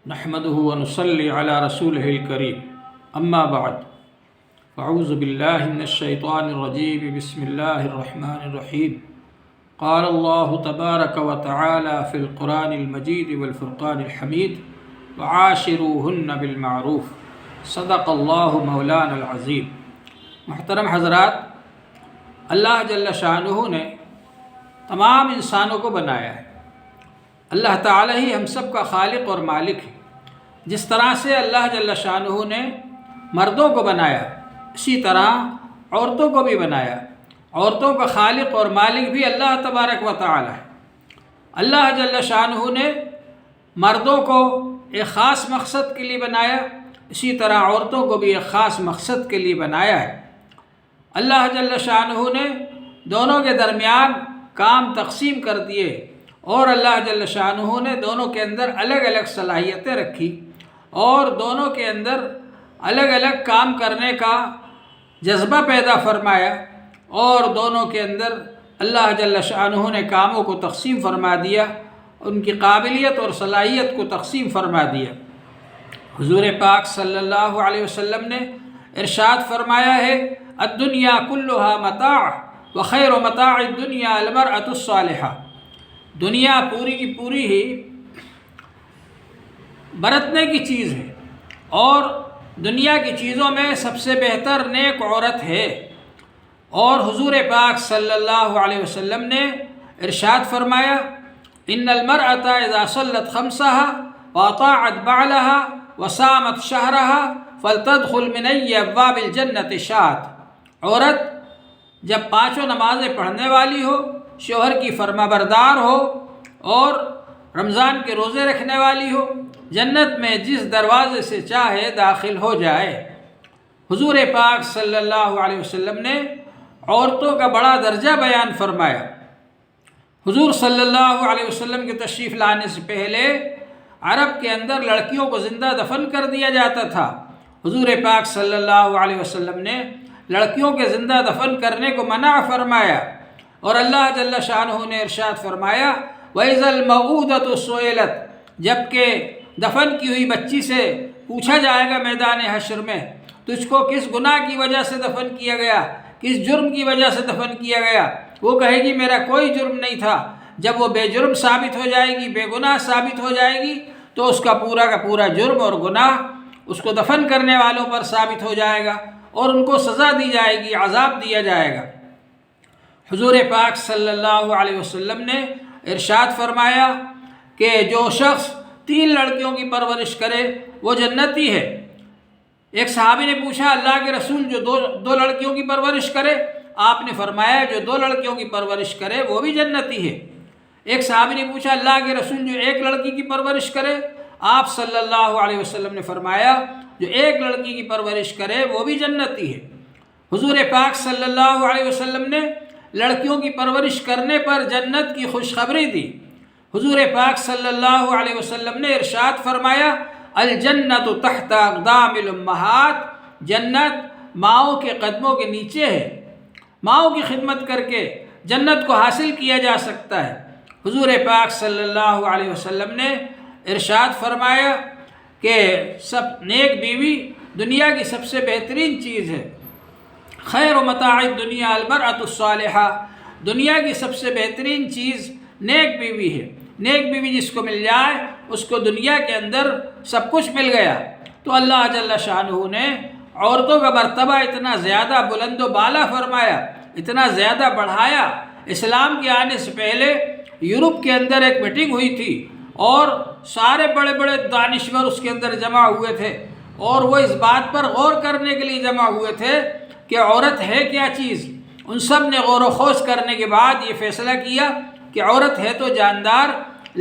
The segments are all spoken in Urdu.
نحمده ونصلي على رسوله الكريم اما بعد اعوذ بالله من الشيطان الرجيم بسم الله الرحمن الرحيم قال الله تبارك وتعالى في القرآن المجيد والفرقان الحميد وعاشروهن بالمعروف صدق اللہ مولانا العظیم۔ محترم حضرات، اللہ جل شانہ نے تمام انسانوں کو بنایا ہے۔ اللہ تعالی ہی ہم سب کا خالق اور مالک ہے۔ جس طرح سے اللہ جل شانہ نے مردوں کو بنایا، اسی طرح عورتوں کو بھی بنایا۔ عورتوں کا خالق اور مالک بھی اللہ تبارک و تعالی ہے۔ اللہ جل شانہ نے مردوں کو ایک خاص مقصد کے لیے بنایا، اسی طرح عورتوں کو بھی ایک خاص مقصد کے لیے بنایا ہے۔ اللہ جل شانہ نے دونوں کے درمیان کام تقسیم کر دیے، اور اللہ جل شانہ نے دونوں کے اندر الگ الگ صلاحیتیں رکھی، اور دونوں کے اندر الگ الگ کام کرنے کا جذبہ پیدا فرمایا، اور دونوں کے اندر اللہ جل شانہ نے کاموں کو تقسیم فرما دیا، ان کی قابلیت اور صلاحیت کو تقسیم فرما دیا۔ حضور پاک صلی اللہ علیہ وسلم نے ارشاد فرمایا ہے، الدنیا کلھا متاع وخیر متاع الدنیا المرأۃ الصالحہ۔ دنیا پوری کی پوری ہی برتنے کی چیز ہے، اور دنیا کی چیزوں میں سب سے بہتر نیک عورت ہے۔ اور حضور پاک صلی اللہ علیہ وسلم نے ارشاد فرمایا، ان المرأۃ اذا صلت خمسها واطاعت بعلها وصامت شهرها فلتدخل من ای ابواب الجنۃ شاءت۔ عورت جب پانچوں نمازیں پڑھنے والی ہو، شوہر کی فرما بردار ہو، اور رمضان کے روزے رکھنے والی ہو، جنت میں جس دروازے سے چاہے داخل ہو جائے۔ حضور پاک صلی اللہ علیہ وسلم نے عورتوں کا بڑا درجہ بیان فرمایا۔ حضور صلی اللہ علیہ وسلم کے تشریف لانے سے پہلے عرب کے اندر لڑکیوں کو زندہ دفن کر دیا جاتا تھا۔ حضور پاک صلی اللہ علیہ وسلم نے لڑکیوں کے زندہ دفن کرنے کو منع فرمایا، اور اللہ جل شانہ نے ارشاد فرمایا، وَإِذَا الْمَوْءُودَةُ سُئِلَتْ، جبکہ دفن کی ہوئی بچی سے پوچھا جائے گا میدان حشر میں، تجھ کو کس گناہ کی وجہ سے دفن کیا گیا، کس جرم کی وجہ سے دفن کیا گیا؟ وہ کہے گی میرا کوئی جرم نہیں تھا۔ جب وہ بے جرم ثابت ہو جائے گی، بے گناہ ثابت ہو جائے گی، تو اس کا پورا جرم اور گناہ اس کو دفن کرنے والوں پر ثابت ہو جائے گا، اور ان کو سزا دی جائے گی، عذاب دیا جائے گا۔ حضور پاک صلی اللہ علیہ وسلم نے ارشاد فرمایا کہ جو شخص 3 لڑکیوں کی پرورش کرے وہ جنتی ہے۔ ایک صحابی نے پوچھا، اللہ کے رسول جو دو لڑکیوں کی پرورش کرے؟ آپ نے فرمایا، جو 2 لڑکیوں کی پرورش کرے وہ بھی جنتی ہے۔ ایک صحابی نے پوچھا، اللہ کے رسول جو 1 لڑکی کی پرورش کرے؟ آپ صلی اللہ علیہ وسلم نے فرمایا، جو 1 لڑکی کی پرورش کرے وہ بھی جنتی ہے۔ حضور پاک صلی اللہ علیہ وسلم نے لڑکیوں کی پرورش کرنے پر جنت کی خوشخبری دی۔ حضور پاک صلی اللہ علیہ وسلم نے ارشاد فرمایا، الجنت تحت اقدام الامہات، جنت ماؤں کے قدموں کے نیچے ہے۔ ماؤں کی خدمت کر کے جنت کو حاصل کیا جا سکتا ہے۔ حضور پاک صلی اللہ علیہ وسلم نے ارشاد فرمایا کہ سب نیک بیوی دنیا کی سب سے بہترین چیز ہے۔ خیر متاع الدنیا المرأۃ الصالحہ، دنیا کی سب سے بہترین چیز نیک بیوی ہے۔ نیک بیوی جس کو مل جائے اس کو دنیا کے اندر سب کچھ مل گیا۔ تو اللہ جل شانہ نے عورتوں کا مرتبہ اتنا زیادہ بلند و بالا فرمایا، اتنا زیادہ بڑھایا۔ اسلام کے آنے سے پہلے یورپ کے اندر ایک میٹنگ ہوئی تھی، اور سارے بڑے بڑے دانشور اس کے اندر جمع ہوئے تھے، اور وہ اس بات پر غور کرنے کے لیے جمع ہوئے تھے کہ عورت ہے کیا چیز۔ ان سب نے غور و خوض کرنے کے بعد یہ فیصلہ کیا کہ عورت ہے تو جاندار،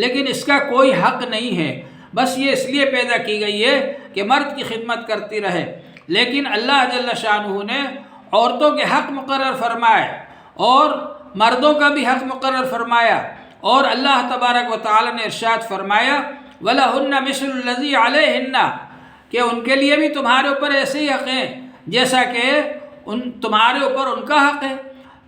لیکن اس کا کوئی حق نہیں ہے، بس یہ اس لیے پیدا کی گئی ہے کہ مرد کی خدمت کرتی رہے۔ لیکن اللہ جل شانہ نے عورتوں کے حق مقرر فرمائے، اور مردوں کا بھی حق مقرر فرمایا، اور اللہ تبارک و تعالی نے ارشاد فرمایا، وَلَهُنَّ مِثْلُ الَّذِي عَلَيْهِنَّ، کہ ان کے لیے بھی تمہارے اوپر ایسے ہی حق ہیں جیسا کہ تمہارے اوپر ان کا حق ہے۔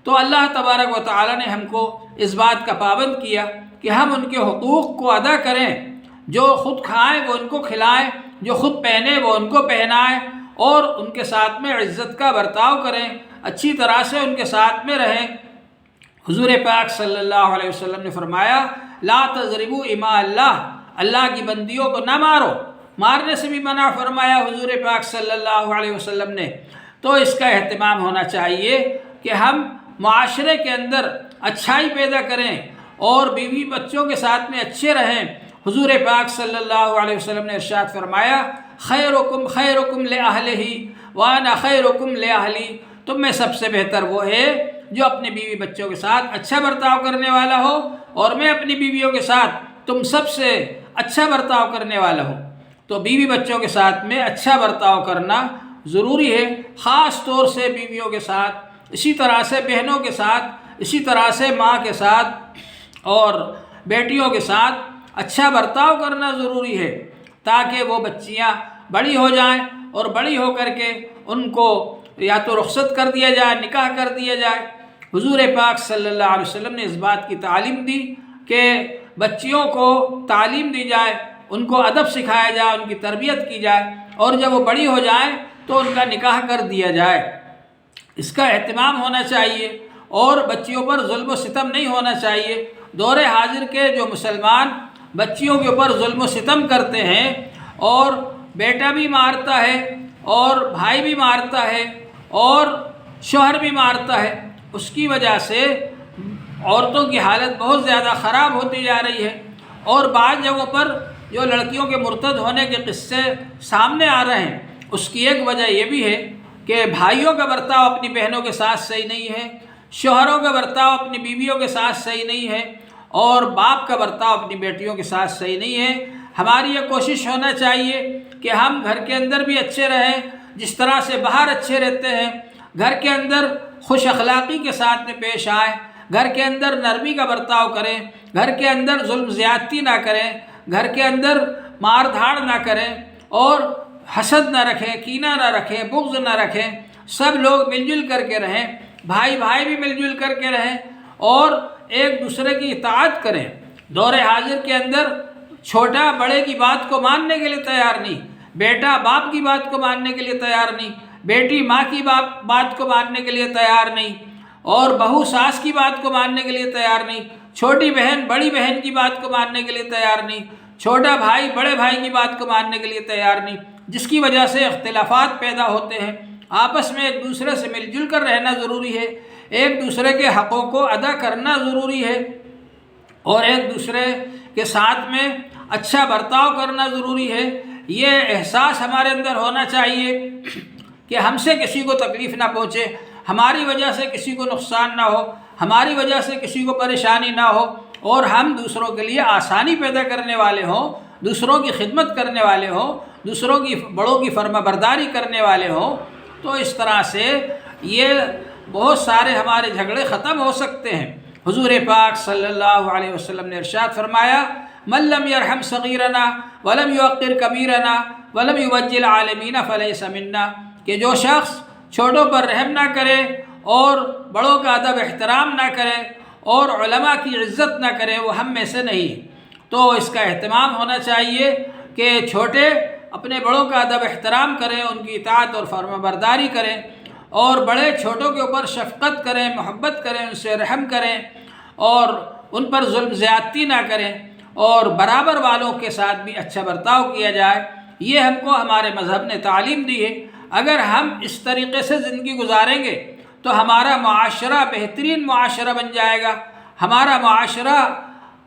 تو اللہ تبارک و تعالی نے ہم کو اس بات کا پابند کیا کہ ہم ان کے حقوق کو ادا کریں۔ جو خود کھائیں وہ ان کو کھلائیں، جو خود پہنے وہ ان کو پہنائیں، اور ان کے ساتھ میں عزت کا برتاؤ کریں، اچھی طرح سے ان کے ساتھ میں رہیں۔ حضور پاک صلی اللہ علیہ وسلم نے فرمایا لا تضربوا اماء اللہ، اللہ کی بندیوں کو نہ مارو، مارنے سے بھی منع فرمایا حضور پاک صلی اللہ علیہ وسلم نے۔ تو اس کا اہتمام ہونا چاہیے کہ ہم معاشرے کے اندر اچھائی پیدا کریں اور بیوی بچوں کے ساتھ میں اچھے رہیں۔ حضور پاک صلی اللہ علیہ وسلم نے ارشاد فرمایا خیرکم خیرکم لأہلہ وانا خیرکم لأہلی، تم میں سب سے بہتر وہ ہے جو اپنے بیوی بچوں کے ساتھ اچھا برتاؤ کرنے والا ہو، اور میں اپنی بیویوں کے ساتھ تم سب سے اچھا برتاؤ کرنے والا ہوں۔ تو بیوی بچوں کے ساتھ میں اچھا برتاؤ کرنا ضروری ہے، خاص طور سے بیویوں کے ساتھ، اسی طرح سے بہنوں کے ساتھ، اسی طرح سے ماں کے ساتھ اور بیٹیوں کے ساتھ اچھا برتاؤ کرنا ضروری ہے، تاکہ وہ بچیاں بڑی ہو جائیں اور بڑی ہو کر کے ان کو یا تو رخصت کر دیا جائے، نکاح کر دیا جائے۔ حضور پاک صلی اللہ علیہ وسلم نے اس بات کی تعلیم دی کہ بچیوں کو تعلیم دی جائے، ان کو ادب سکھایا جائے، ان کی تربیت کی جائے، اور جب وہ بڑی ہو جائیں تو ان کا نکاح کر دیا جائے۔ اس کا اہتمام ہونا چاہیے، اور بچیوں پر ظلم و ستم نہیں ہونا چاہیے۔ دور حاضر کے جو مسلمان بچیوں کے اوپر ظلم و ستم کرتے ہیں، اور بیٹا بھی مارتا ہے اور بھائی بھی مارتا ہے اور شوہر بھی مارتا ہے، اس کی وجہ سے عورتوں کی حالت بہت زیادہ خراب ہوتی جا رہی ہے۔ اور بعض جگہوں پر جو لڑکیوں کے مرتد ہونے کے قصے سامنے آ رہے ہیں، اس کی ایک وجہ یہ بھی ہے کہ بھائیوں کا برتاؤ اپنی بہنوں کے ساتھ صحیح نہیں ہے، شوہروں کا برتاؤ اپنی بیویوں کے ساتھ صحیح نہیں ہے، اور باپ کا برتاؤ اپنی بیٹیوں کے ساتھ صحیح نہیں ہے۔ ہماری یہ کوشش ہونا چاہیے کہ ہم گھر کے اندر بھی اچھے رہیں، جس طرح سے باہر اچھے رہتے ہیں، گھر کے اندر خوش اخلاقی کے ساتھ میں پیش آئیں، گھر کے اندر نرمی کا برتاؤ کریں، گھر کے اندر ظلم زیادتی نہ کریں، گھر کے اندر مار دھاڑ نہ کریں، اور حسد نہ رکھیں، کینہ نہ رکھیں، بغض نہ رکھیں، سب لوگ مل جل کر کے رہیں، بھائی بھائی بھی مل جل کر کے رہیں، اور ایک دوسرے کی اطاعت کریں۔ دور حاضر کے اندر چھوٹا بڑے کی بات کو ماننے کے لیے تیار نہیں، بیٹا باپ کی بات کو ماننے کے لیے تیار نہیں، بیٹی ماں کی بات کو ماننے کے لیے تیار نہیں، اور بہو ساس کی بات کو ماننے کے لیے تیار نہیں، چھوٹی بہن بڑی بہن کی بات کو ماننے کے لیے تیار نہیں، چھوٹا بھائی بڑے بھائی کی بات کو ماننے کے لیے تیار نہیں، جس کی وجہ سے اختلافات پیدا ہوتے ہیں۔ آپس میں ایک دوسرے سے مل جل کر رہنا ضروری ہے، ایک دوسرے کے حقوق کو ادا کرنا ضروری ہے، اور ایک دوسرے کے ساتھ میں اچھا برتاؤ کرنا ضروری ہے۔ یہ احساس ہمارے اندر ہونا چاہیے کہ ہم سے کسی کو تکلیف نہ پہنچے، ہماری وجہ سے کسی کو نقصان نہ ہو، ہماری وجہ سے کسی کو پریشانی نہ ہو، اور ہم دوسروں کے لیے آسانی پیدا کرنے والے ہوں، دوسروں کی خدمت کرنے والے ہوں، دوسروں کی بڑوں کی فرما برداری کرنے والے ہوں۔ تو اس طرح سے یہ بہت سارے ہمارے جھگڑے ختم ہو سکتے ہیں۔ حضور پاک صلی اللہ علیہ وسلم نے ارشاد فرمایا من لم يرحم صغیرنا ولم يوقر کبیرنا ولم يوجل العالمین فلیس منا، کہ جو شخص چھوٹوں پر رحم نہ کرے اور بڑوں کا ادب احترام نہ کرے اور علماء کی عزت نہ کرے، وہ ہم میں سے نہیں۔ تو اس کا اہتمام ہونا چاہیے کہ چھوٹے اپنے بڑوں کا ادب احترام کریں، ان کی اطاعت اور فرما برداری کریں، اور بڑے چھوٹوں کے اوپر شفقت کریں، محبت کریں، ان سے رحم کریں، اور ان پر ظلم زیادتی نہ کریں، اور برابر والوں کے ساتھ بھی اچھا برتاؤ کیا جائے۔ یہ ہم کو ہمارے مذہب نے تعلیم دی ہے۔ اگر ہم اس طریقے سے زندگی گزاریں گے تو ہمارا معاشرہ بہترین معاشرہ بن جائے گا، ہمارا معاشرہ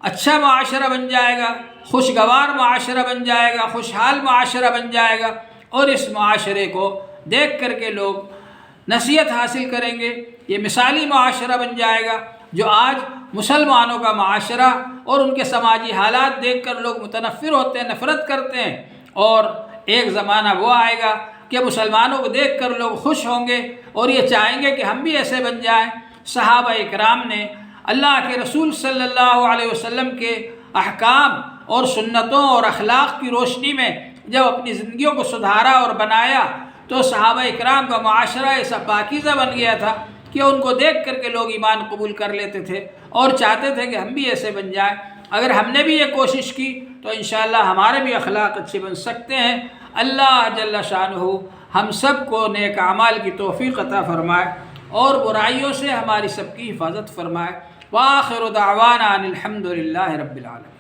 اچھا معاشرہ بن جائے گا، خوشگوار معاشرہ بن جائے گا، خوشحال معاشرہ بن جائے گا، اور اس معاشرے کو دیکھ کر کے لوگ نصیحت حاصل کریں گے۔ یہ مثالی معاشرہ بن جائے گا۔ جو آج مسلمانوں کا معاشرہ اور ان کے سماجی حالات دیکھ کر لوگ متنفر ہوتے ہیں، نفرت کرتے ہیں، اور ایک زمانہ وہ آئے گا کہ مسلمانوں کو دیکھ کر لوگ خوش ہوں گے اور یہ چاہیں گے کہ ہم بھی ایسے بن جائیں۔ صحابہ اکرام نے اللہ کے رسول صلی اللہ علیہ وسلم کے احکام اور سنتوں اور اخلاق کی روشنی میں جب اپنی زندگیوں کو سدھارا اور بنایا، تو صحابہ اکرام کا معاشرہ ایسا پاکیزہ بن گیا تھا کہ ان کو دیکھ کر کے لوگ ایمان قبول کر لیتے تھے اور چاہتے تھے کہ ہم بھی ایسے بن جائیں۔ اگر ہم نے بھی یہ کوشش کی تو انشاءاللہ ہمارے بھی اخلاق اچھے بن سکتے ہیں۔ اللہ جل شانہ ہم سب کو نیک اعمال کی توفیق عطا فرمائے اور برائیوں سے ہماری سب کی حفاظت فرمائے۔ وآخر دعوانا ان الحمد للہ رب العالمین۔